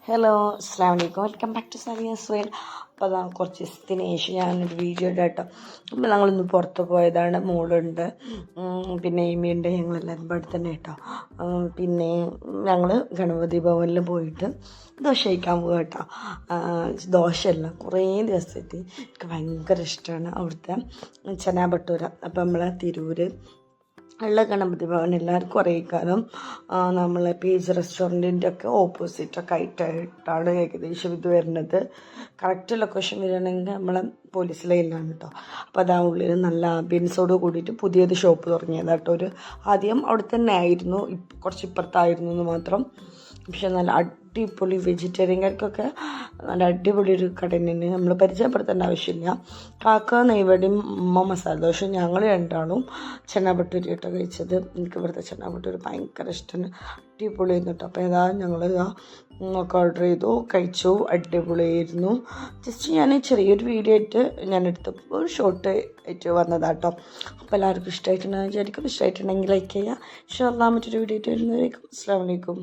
Hello അസ്സാം വലൈക്കും welcome back to സാരിയാസ് world. അപ്പോൾ അതാ കുറച്ച് ദിവസത്തിന് ശേഷം ഞാനൊരു വീഡിയോ കേട്ടോ. അപ്പോൾ ഞങ്ങളൊന്ന് പുറത്ത് പോയതാണ്. മോളുണ്ട്, പിന്നെ ഏമിയുണ്ട്, ഞങ്ങളെല്ലാവരും ഇവിടെ തന്നെ കേട്ടോ. പിന്നെ ഞങ്ങൾ ഗണപതി ഭവനിൽ പോയിട്ട് ദോശ കഴിക്കാൻ പോകുക കേട്ടോ. ദോശയല്ല, കുറേ ദിവസമായിട്ട് എനിക്ക് ഭയങ്കര ഇഷ്ടമാണ് അവിടുത്തെ ചെന ഭട്ടൂര. അപ്പോൾ നമ്മളെ തിരൂർ ഉള്ള ഗണപതി ഭവൻ എല്ലാവർക്കും അറിയിക്കാനും നമ്മളെ പേജ് റെസ്റ്റോറൻറ്റിൻ്റെ ഒക്കെ ഓപ്പോസിറ്റൊക്കെ ആയിട്ടാണ് ഏകദേശം ഇത് വരുന്നത്. കറക്റ്റ് ലൊക്കേഷൻ വരികയാണെങ്കിൽ നമ്മളെ പോലീസ് ലൈനിലാണ് കേട്ടോ. അപ്പോൾ അതാ ഉള്ളിൽ നല്ല ആംബിയൻസോട് കൂടിയിട്ട് പുതിയത് ഷോപ്പ് തുടങ്ങിയതാണ് കേട്ടോ. ആദ്യം അവിടെ തന്നെ ആയിരുന്നു, കുറച്ച് ഇപ്പുറത്തായിരുന്നു എന്ന് മാത്രം. പക്ഷെ നല്ല അടിപൊളി വെജിറ്റേറിയൻകാർക്കൊക്കെ നല്ല അടിപൊളി ഒരു കട തന്നെ, നമ്മൾ പരിചയപ്പെടുത്തേണ്ട ആവശ്യമില്ല. കാക്ക നെയ്വടിയും മസാല ദോശ, ഞങ്ങൾ രണ്ടാളും ചെന്ന ഭട്ടൂരി കേട്ടോ കഴിച്ചത്. എനിക്ക് ഇവിടുത്തെ ചെന്ന ഭട്ടൂരി ഭയങ്കര ഇഷ്ടമാണ്, അടിപൊളിയായിരുന്നു കേട്ടോ. അപ്പോൾ ഞങ്ങൾ ഒക്കെ ഓർഡർ ചെയ്തു, കഴിച്ചു, അടിപൊളിയായിരുന്നു. ജസ്റ്റ് ഞാൻ ചെറിയൊരു വീഡിയോ ആയിട്ട് ഞാൻ എടുത്തപ്പോൾ ഒരു ഷോർട്ട് ആയിട്ട് വന്നതാട്ടോ. അപ്പോൾ എല്ലാവർക്കും ഇഷ്ടമായിട്ടുണ്ടെന്ന് വിചാരിക്കും. ഇഷ്ടമായിട്ടുണ്ടെങ്കിൽ ലൈക്ക് ചെയ്യുക. ഇൻഷാ അല്ലാഹ് മറ്റൊരു വീഡിയോ ആയിട്ട് വരുന്നതായിരിക്കും. അസ്സലാമു അലൈക്കും.